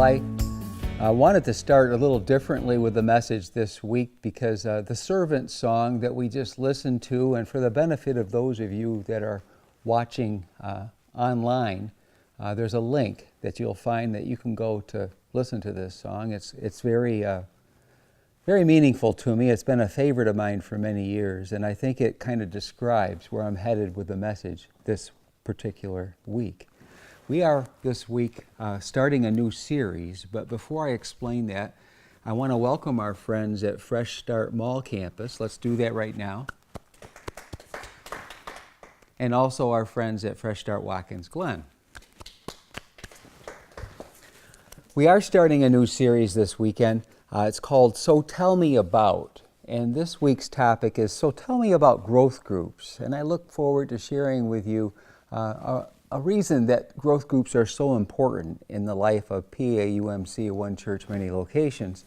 I wanted to start a little differently with the message this week because the servant song that we just listened to, and for the benefit of those of you that are watching online, there's a link that you'll find that you can go to listen to this song. It's very meaningful to me. It's been a favorite of mine for many years, and I think it kind of describes where I'm headed with the message this particular week. We are this week starting a new series, but before I explain that, I want to welcome our friends at Fresh Start Mall Campus. Let's do that right now. And also our friends at Fresh Start Watkins, Glen. We are starting a new series this weekend. It's called So Tell Me About. And this week's topic is So Tell Me About Growth Groups. And I look forward to sharing with you a reason that growth groups are so important in the life of PAUMC, One Church, Many Locations.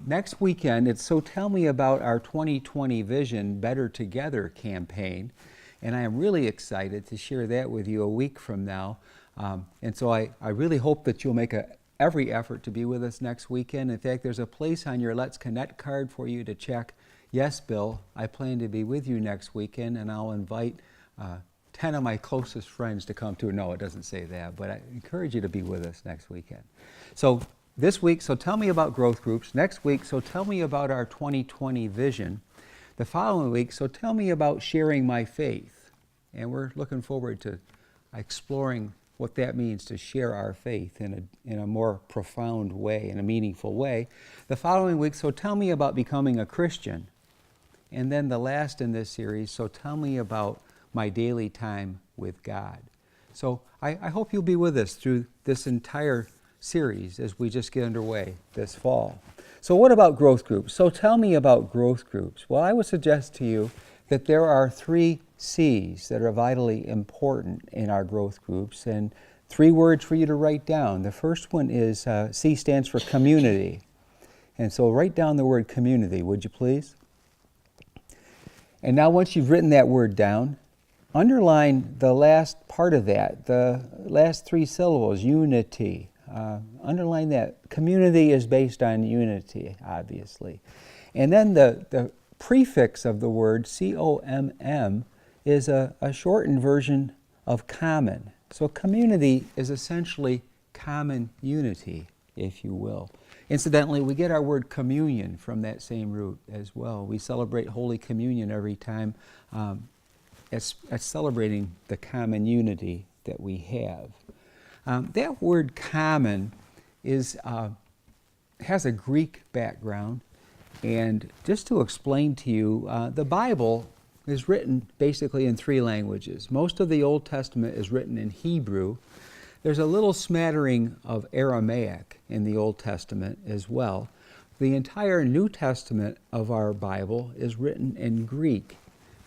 Next weekend, it's So Tell Me About our 2020 Vision Better Together campaign. And I am really excited to share that with you a week from now. And so I really hope that you'll make every effort to be with us next weekend. In fact, there's a place on your Let's Connect card for you to check. Yes, Bill, I plan to be with you next weekend, and I'll invite 10 of my closest friends to come too. No, it doesn't say that, but I encourage you to be with us next weekend. So this week, so tell me about growth groups. Next week, so tell me about our 2020 vision. The following week, so tell me about sharing my faith. And we're looking forward to exploring what that means to share our faith in a more profound way, in a meaningful way. The following week, so tell me about becoming a Christian. And then the last in this series, so tell me about my daily time with God. So I hope you'll be with us through this entire series as we just get underway this fall. So what about growth groups? So tell me about growth groups. Well, I would suggest to you that there are 3 C's that are vitally important in our growth groups, and 3 words for you to write down. The first one is, C stands for community. And so write down the word community, would you please? And now once you've written that word down, underline the last part of that, the last 3 syllables, unity. Underline that. Community is based on unity, obviously. And then the prefix of the word, C-O-M-M, is a shortened version of common. So community is essentially common unity, if you will. Incidentally, we get our word communion from that same root as well. We celebrate Holy Communion every time. It's celebrating the common unity that we have. That word common has a Greek background, and just to explain to you, the Bible is written basically in 3 languages. Most of the Old Testament is written in Hebrew. There's a little smattering of Aramaic in the Old Testament as well. The entire New Testament of our Bible is written in Greek,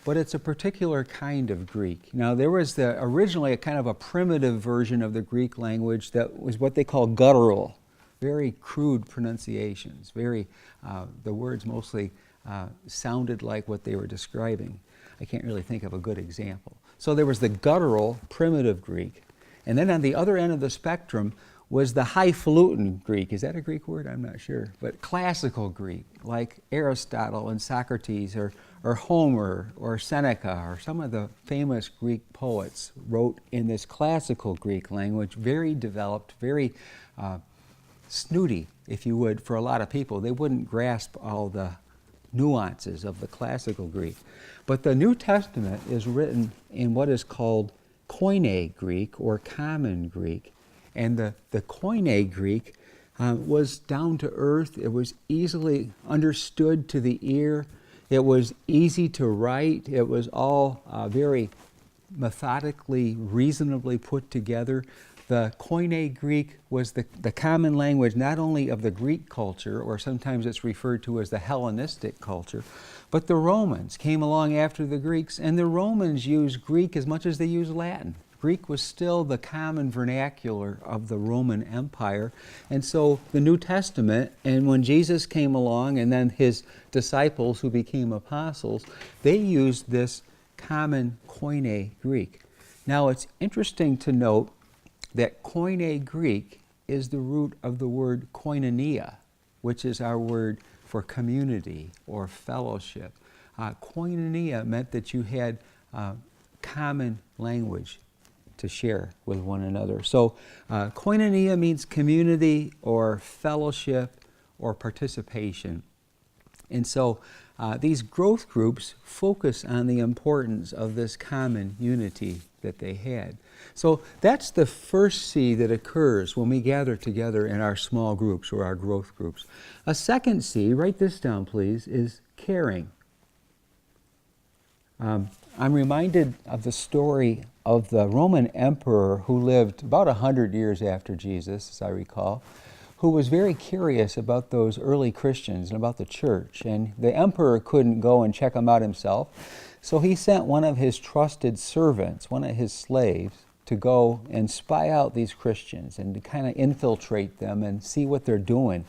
but it's a particular kind of Greek. Now, there was originally a kind of a primitive version of the Greek language that was what they call guttural, very crude pronunciations. The words mostly sounded like what they were describing. I can't really think of a good example. So there was the guttural, primitive Greek, and then on the other end of the spectrum was the highfalutin Greek. Is that a Greek word? I'm not sure. But classical Greek, like Aristotle and Socrates, or Homer, or Seneca, or some of the famous Greek poets wrote in this classical Greek language, very developed, very snooty, if you would, for a lot of people. They wouldn't grasp all the nuances of the classical Greek. But the New Testament is written in what is called Koine Greek, or Common Greek. And the Koine Greek was down to earth. It was easily understood to the ear. It was easy to write. It was all very methodically, reasonably put together. The Koine Greek was the common language not only of the Greek culture, or sometimes it's referred to as the Hellenistic culture, but the Romans came along after the Greeks, and the Romans used Greek as much as they used Latin. Greek was still the common vernacular of the Roman Empire. And so the New Testament, and when Jesus came along, and then his disciples who became apostles, they used this common Koine Greek. Now it's interesting to note that Koine Greek is the root of the word koinonia, which is our word for community or fellowship. Koinonia meant that you had common language to share with one another. So koinonia means community or fellowship or participation. And so these growth groups focus on the importance of this common unity that they had. So that's the first C that occurs when we gather together in our small groups or our growth groups. A second C, write this down please, is caring. I'm reminded of the story of the Roman emperor who lived about 100 years after Jesus, as I recall, who was very curious about those early Christians and about the church. And the emperor couldn't go and check them out himself, so he sent one of his trusted servants, one of his slaves, to go and spy out these Christians and to kind of infiltrate them and see what they're doing.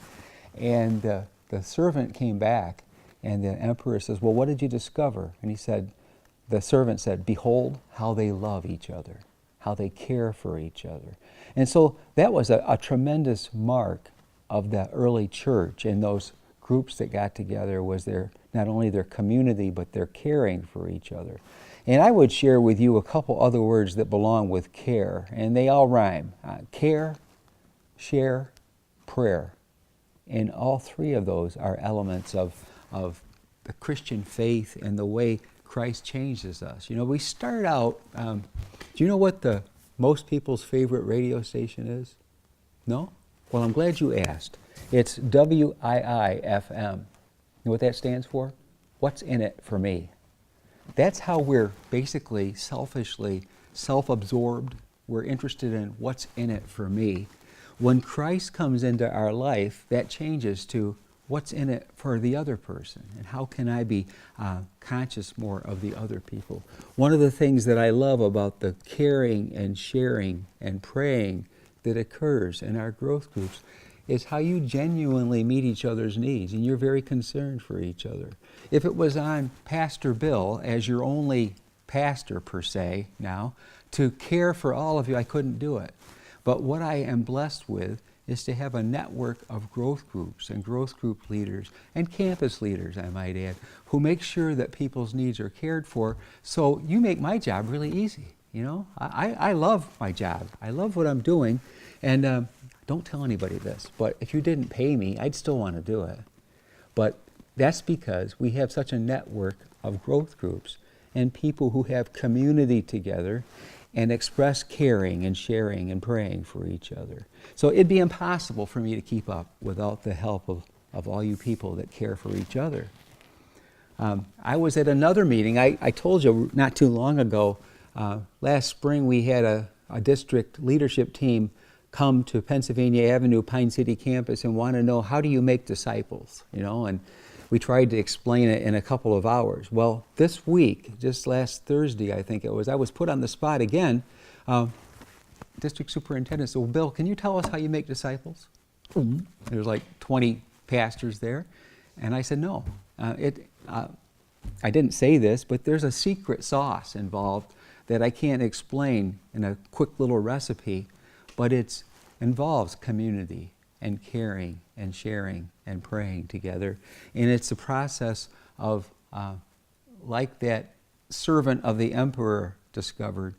And the servant came back, and the emperor says, "Well, what did you discover?" And the servant said, "Behold how they love each other, how they care for each other." And so that was a tremendous mark of the early church, and those groups that got together was not only their community, but their caring for each other. And I would share with you a couple other words that belong with care, and they all rhyme. Care, share, prayer. And all three of those are elements of the Christian faith and the way Christ changes us. You know, we start out, do you know what most people's favorite radio station is? No? Well, I'm glad you asked. It's WII-FM. You know what that stands for? What's in it for me? That's how we're basically selfishly self-absorbed. We're interested in what's in it for me. When Christ comes into our life, that changes to what's in it for the other person, and how can I be conscious more of the other people. One of the things that I love about the caring and sharing and praying that occurs in our growth groups is how you genuinely meet each other's needs, and you're very concerned for each other. If it was on Pastor Bill, as your only pastor per se now, to care for all of you, I couldn't do it. But what I am blessed with is to have a network of growth groups and growth group leaders and campus leaders, I might add, who make sure that people's needs are cared for. So you make my job really easy. You know, I love my job. I love what I'm doing. And don't tell anybody this, but if you didn't pay me, I'd still want to do it. But that's because we have such a network of growth groups and people who have community together and express caring and sharing and praying for each other. So it'd be impossible for me to keep up without the help of all you people that care for each other. I was at another meeting. I told you not too long ago, last spring we had a district leadership team come to Pennsylvania Avenue, Pine City campus, and want to know, how do you make disciples? You know, and we tried to explain it in a couple of hours. Well, this week, just last Thursday, I think it was, I was put on the spot again. District superintendent said, "Well, Bill, can you tell us how you make disciples?" Mm-hmm. There's like 20 pastors there. And I said, no. I didn't say this, but there's a secret sauce involved that I can't explain in a quick little recipe, but it involves community and caring and sharing and praying together. And it's a process of, like that servant of the emperor discovered,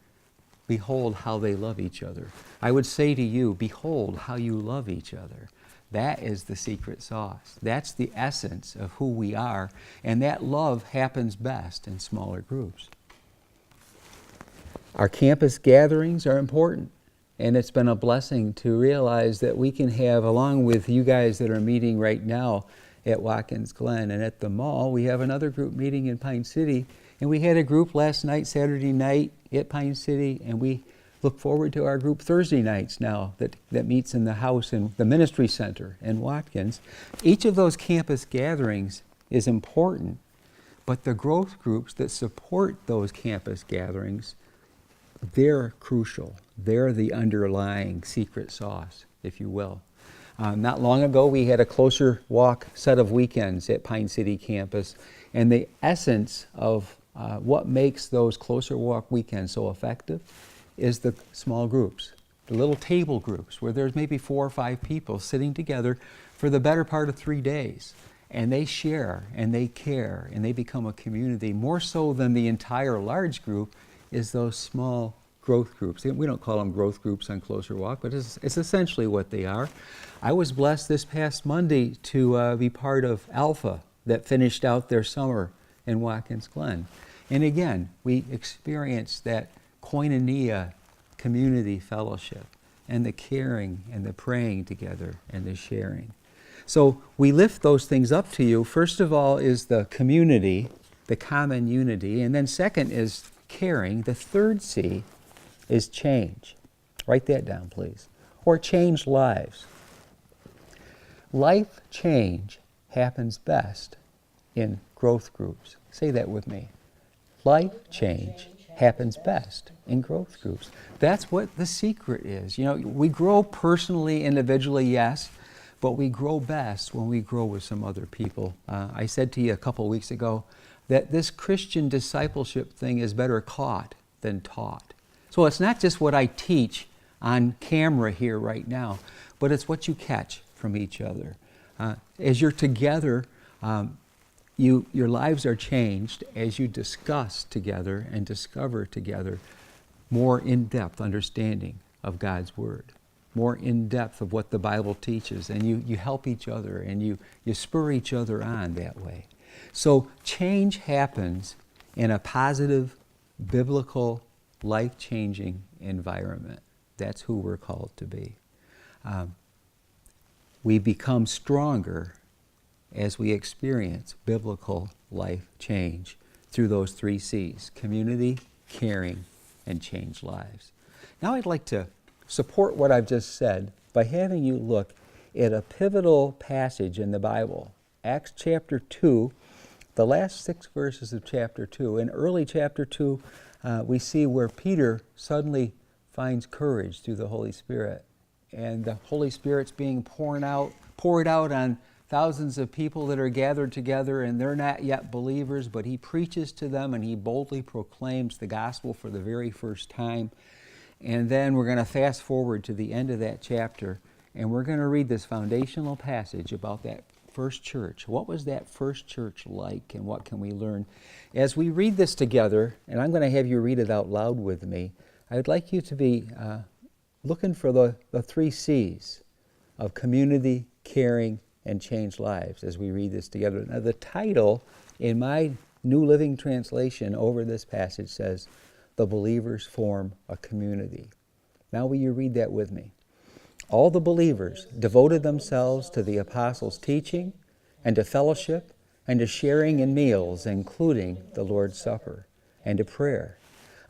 behold how they love each other. I would say to you, behold how you love each other. That is the secret sauce. That's the essence of who we are, and that love happens best in smaller groups. Our campus gatherings are important. And it's been a blessing to realize that we can have, along with you guys that are meeting right now at Watkins, Glen, and at the mall, we have another group meeting in Pine City. And we had a group last night, Saturday night, at Pine City, and we look forward to our group Thursday nights now that meets in the house in the ministry center in Watkins. Each of those campus gatherings is important, but the growth groups that support those campus gatherings, they're crucial. They're the underlying secret sauce, if you will. Not long ago, we had a closer walk set of weekends at Pine City campus, and the essence of what makes those closer walk weekends so effective is the small groups, the little table groups where there's maybe 4 or 5 people sitting together for the better part of 3 days. And they share and they care and they become a community. More so than the entire large group is those small growth groups. We don't call them growth groups on Closer Walk, but it's essentially what they are. I was blessed this past Monday to be part of Alpha that finished out their summer in Watkins, Glen. And again, we experienced that koinonia community fellowship and the caring and the praying together and the sharing. So we lift those things up to you. First of all is the community, the common unity, and then second is caring. The third C is change. Write that down, please. Or change lives. Life change happens best in growth groups. Say that with me. Life change happens best in growth groups. That's what the secret is. You know, we grow personally, individually, yes, but we grow best when we grow with some other people. I said to you a couple weeks ago that this Christian discipleship thing is better caught than taught. So it's not just what I teach on camera here right now, but it's what you catch from each other. As you're together, your lives are changed as you discuss together and discover together more in-depth understanding of God's Word, more in-depth of what the Bible teaches, and you help each other and you spur each other on that way. So change happens in a positive, biblical, life-changing environment. That's who we're called to be. We become stronger as we experience biblical life change through those 3 C's: community, caring, and change lives. Now I'd like to support what I've just said by having you look at a pivotal passage in the Bible, Acts chapter 2, the last 6 verses of chapter 2. In early chapter 2, we see where Peter suddenly finds courage through the Holy Spirit. And the Holy Spirit's being poured out on thousands of people that are gathered together, and they're not yet believers, but he preaches to them and he boldly proclaims the gospel for the very first time. And then we're going to fast forward to the end of that chapter, and we're going to read this foundational passage about that first church. What was that first church like, and what can we learn? As we read this together, and I'm going to have you read it out loud with me, I would like you to be looking for the 3 C's of community, caring, and change lives as we read this together. Now the title in my New Living Translation over this passage says, "The believers form a community." Now will you read that with me? All the believers devoted themselves to the apostles' teaching and to fellowship and to sharing in meals, including the Lord's Supper, and to prayer.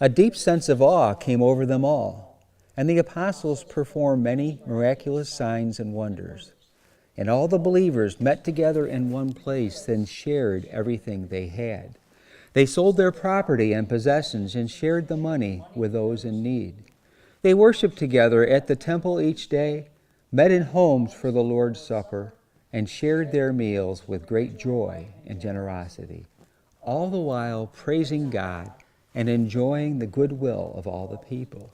A deep sense of awe came over them all, and the apostles performed many miraculous signs and wonders. And all the believers met together in one place and shared everything they had. They sold their property and possessions and shared the money with those in need. They worshiped together at the temple each day, met in homes for the Lord's Supper, and shared their meals with great joy and generosity, all the while praising God and enjoying the goodwill of all the people.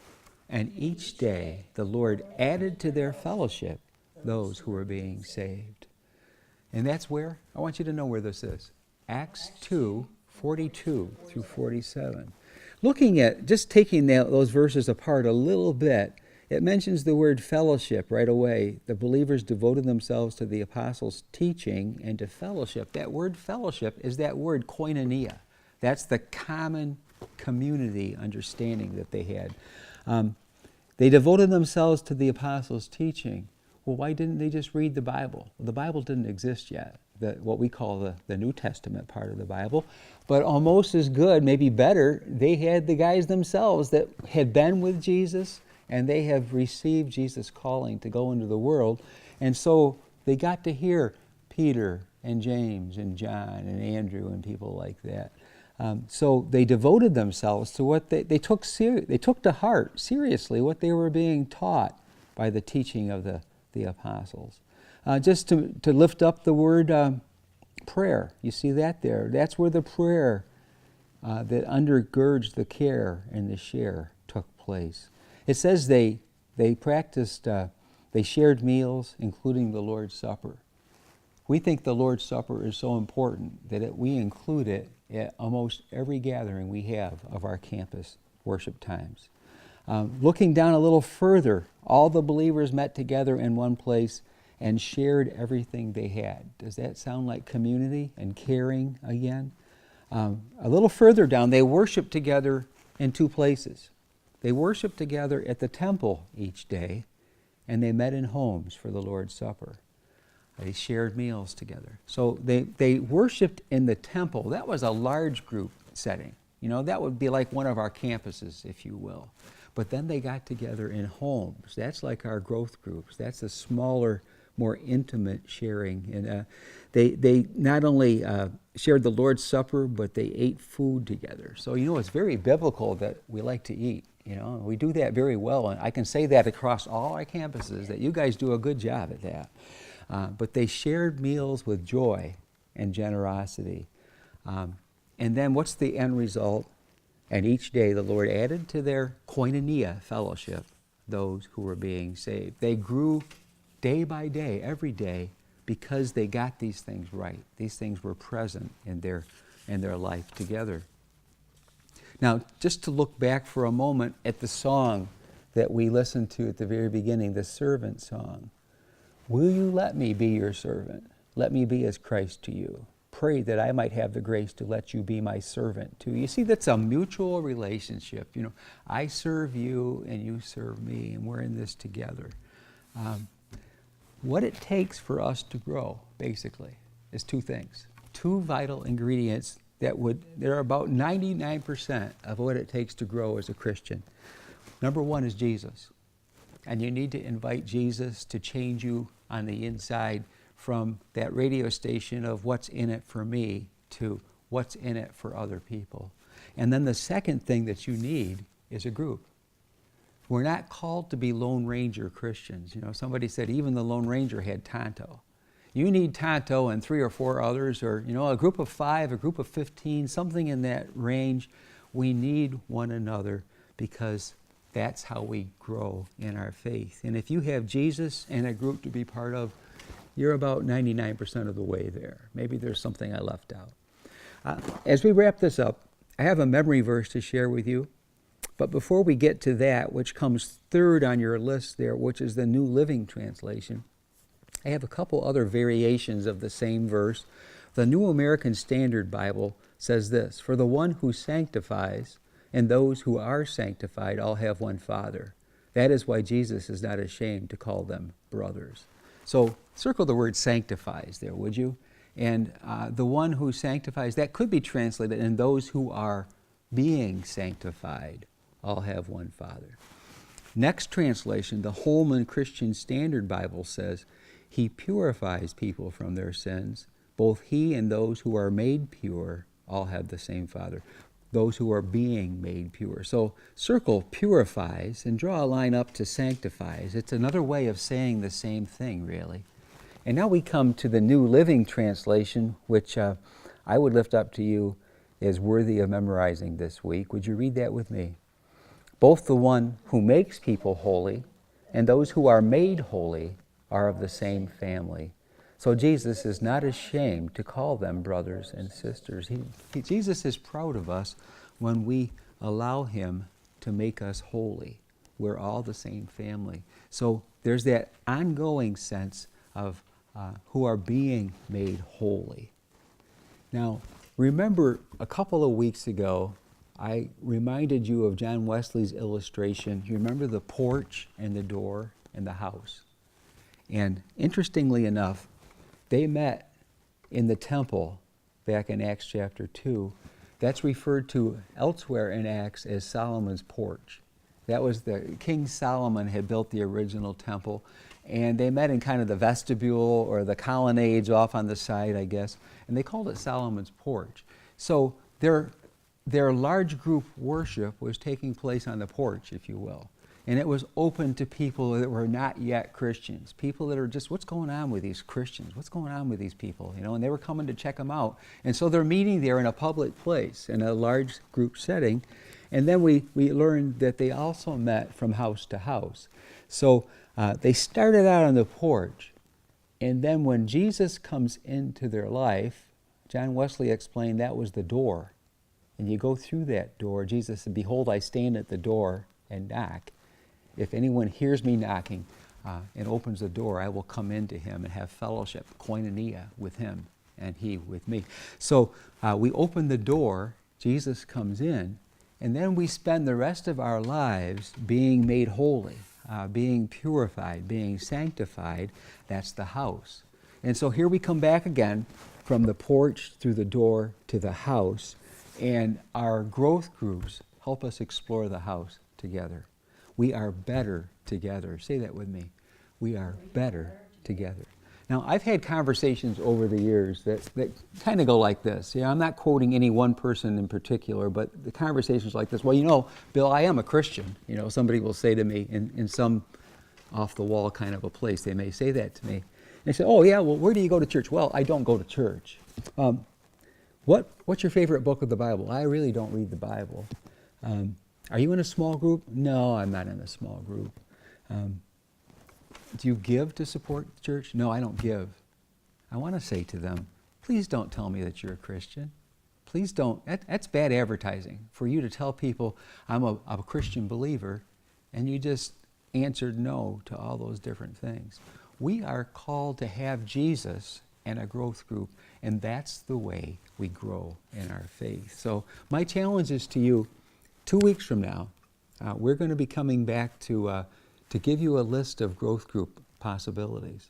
And each day the Lord added to their fellowship those who were being saved. And that's where, I want you to know where this is. Acts 2, 42 through 47. Looking at, just taking those verses apart a little bit, it mentions the word fellowship right away. The believers devoted themselves to the apostles' teaching and to fellowship. That word fellowship is that word koinonia. That's the common community understanding that they had. They devoted themselves to the apostles' teaching. Well, why didn't they just read the Bible? Well, the Bible didn't exist yet, what we call the New Testament part of the Bible. But almost as good, maybe better, they had the guys themselves that had been with Jesus, and they have received Jesus' calling to go into the world. And so they got to hear Peter and James and John and Andrew and people like that. So they devoted themselves to what they took to heart seriously what they were being taught by the teaching of the apostles. Just to lift up the word prayer. You see that there. That's where the prayer that undergirds the care and the share took place. It says they they practiced, they shared meals, including the Lord's Supper. We think the Lord's Supper is so important that we include it at almost every gathering we have of our campus worship times. Looking down a little further, all the believers met together in one place and shared everything they had. Does that sound like community and caring again? A little further down, they worshiped together in two places. They worshiped together at the temple each day, and they met in homes for the Lord's Supper. They shared meals together. So they worshiped in the temple. That was a large group setting. You know, that would be like one of our campuses, if you will. But then they got together in homes. That's like our growth groups. That's a smaller, more intimate sharing. And they not only shared the Lord's Supper, but they ate food together. So, you know, it's very biblical that we like to eat. You know, we do that very well. And I can say that across all our campuses, that you guys do a good job at that. But they shared meals with joy and generosity. And then what's the end result? And each day the Lord added to their koinonia fellowship those who were being saved. They grew day by day, every day, because they got these things right. These things were present in their life together. Now, just to look back for a moment at the song that we listened to at the very beginning, the servant song. Will you let me be your servant? Let me be as Christ to you. Pray that I might have the grace to let you be my servant too. You see, that's a mutual relationship. You know, I serve you and you serve me, and we're in this together. What it takes for us to grow, basically, is two things. Two vital ingredients that are about 99% of what it takes to grow as a Christian. Number one is Jesus. And you need to invite Jesus to change you on the inside from that radio station of what's in it for me to what's in it for other people. And then the second thing that you need is a group. We're not called to be Lone Ranger Christians. You know, somebody said even the Lone Ranger had Tonto. You need Tonto and 3 or 4 others, or, you know, a group of 5, a group of 15, something in that range. We need one another because that's how we grow in our faith. And if you have Jesus and a group to be part of, you're about 99% of the way there. Maybe there's something I left out. As we wrap this up, I have a memory verse to share with you. But before we get to that, which comes third on your list there, which is the New Living Translation, I have a couple other variations of the same verse. The New American Standard Bible says this: for the one who sanctifies and those who are sanctified all have one Father. That is why Jesus is not ashamed to call them brothers. So circle the word sanctifies there, would you? And the one who sanctifies, that could be translated, and those who are being sanctified all have one Father. Next translation, the Holman Christian Standard Bible says, He purifies people from their sins. Both He and those who are made pure all have the same Father. Those who are being made pure. So circle purifies and draw a line up to sanctifies. It's another way of saying the same thing, really. And now we come to the New Living Translation, which I would lift up to you as worthy of memorizing this week. Would you read that with me? Both the one who makes people holy and those who are made holy are of the same family. So Jesus is not ashamed to call them brothers and sisters. Jesus is proud of us when we allow Him to make us holy. We're all the same family. So there's that ongoing sense of who are being made holy. Now, remember a couple of weeks ago, I reminded you of John Wesley's illustration. You remember the porch and the door and the house. And interestingly enough, they met in the temple back in Acts chapter 2. That's referred to elsewhere in Acts as Solomon's porch. That was King Solomon had built the original temple, and they met in kind of the vestibule or the colonnades off on the side, I guess, and they called it Solomon's porch. So their large group worship was taking place on the porch, if you will. And it was open to people that were not yet Christians, people that are just, what's going on with these Christians? What's going on with these people? You know, and they were coming to check them out. And so they're meeting there in a public place, in a large group setting. And then we learned that they also met from house to house. So they started out on the porch, and then when Jesus comes into their life, John Wesley explained that was the door. And you go through that door. Jesus said, "Behold, I stand at the door and knock. If anyone hears me knocking and opens the door, I will come into him and have fellowship, koinonia, with him and he with me." So we open the door, Jesus comes in, and then we spend the rest of our lives being made holy, being purified, being sanctified. That's the house. And so here we come back again from the porch through the door to the house, and our growth groups help us explore the house together. We are better together. Say that with me. We are better together. Now, I've had conversations over the years that kind of go like this. I'm not quoting any one person in particular, but the conversations like this. "Well, Bill, I am a Christian." Somebody will say to me in some off-the-wall kind of a place, they may say that to me. And they say, "Oh, yeah, well, where do you go to church?" "Well, I don't go to church." What's your favorite book of the Bible?" "I really don't read the Bible." "Are you in a small group?" "No, I'm not in a small group." "Do you give to support the church?" "No, I don't give." I want to say to them, please don't tell me that you're a Christian. Please don't. That's bad advertising for you to tell people I'm a Christian believer and you just answered no to all those different things. We are called to have Jesus and a growth group, and that's the way we grow in our faith. So my challenge is to you, 2 weeks from now, we're going to be coming back to give you a list of growth group possibilities.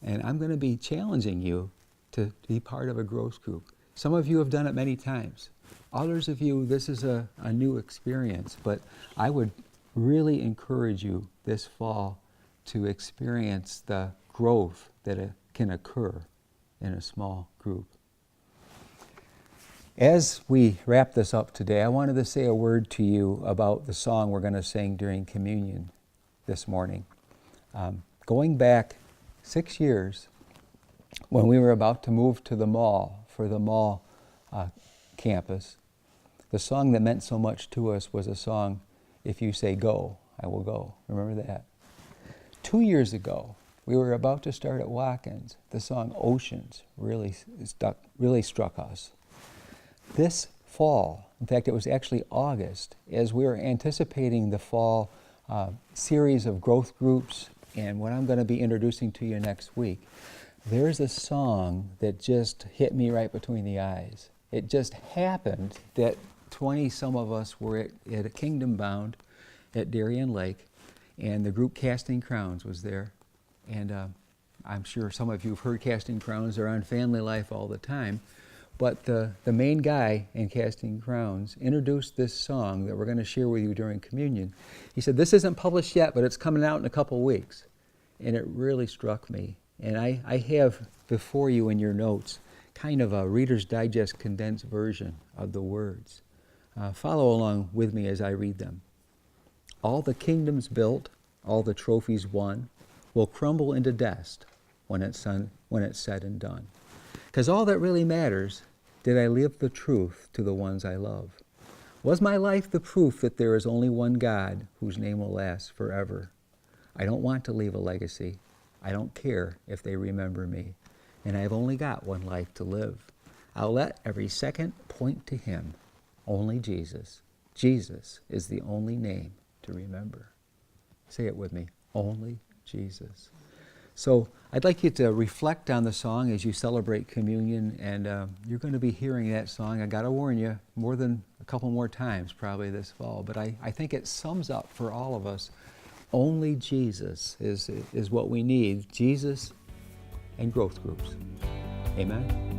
And I'm going to be challenging you to be part of a growth group. Some of you have done it many times. Others of you, this is a new experience, but I would really encourage you this fall to experience the growth that can occur in a small group. As we wrap this up today, I wanted to say a word to you about the song we're going to sing during communion this morning. Going back 6 years, when we were about to move to the mall, for the mall campus, the song that meant so much to us was a song, "If You Say Go, I Will Go." Remember that? 2 years ago, we were about to start at Watkins. The song "Oceans" really struck us. This fall, in fact, it was actually August, as we were anticipating the fall series of growth groups and what I'm going to be introducing to you next week, there's a song that just hit me right between the eyes. It just happened that 20-some of us were at a Kingdom Bound at Darien Lake, and the group Casting Crowns was there. And I'm sure some of you have heard Casting Crowns. They're on Family Life all the time. But the main guy in Casting Crowns introduced this song that we're going to share with you during communion. He said, "This isn't published yet, but it's coming out in a couple weeks." And it really struck me. And I have before you in your notes kind of a Reader's Digest condensed version of the words. Follow along with me as I read them. "All the kingdoms built, all the trophies won, will crumble into dust when it's said and done. 'Cause all that really matters, did I live the truth to the ones I love? Was my life the proof that there is only one God whose name will last forever? I don't want to leave a legacy. I don't care if they remember me. And I've only got one life to live. I'll let every second point to Him. Only Jesus. Jesus is the only name to remember." Say it with me. Only Jesus. So I'd like you to reflect on the song as you celebrate communion, and you're going to be hearing that song, I got to warn you, more than a couple more times probably this fall. But I think it sums up for all of us, only Jesus is what we need. Jesus and growth groups. Amen.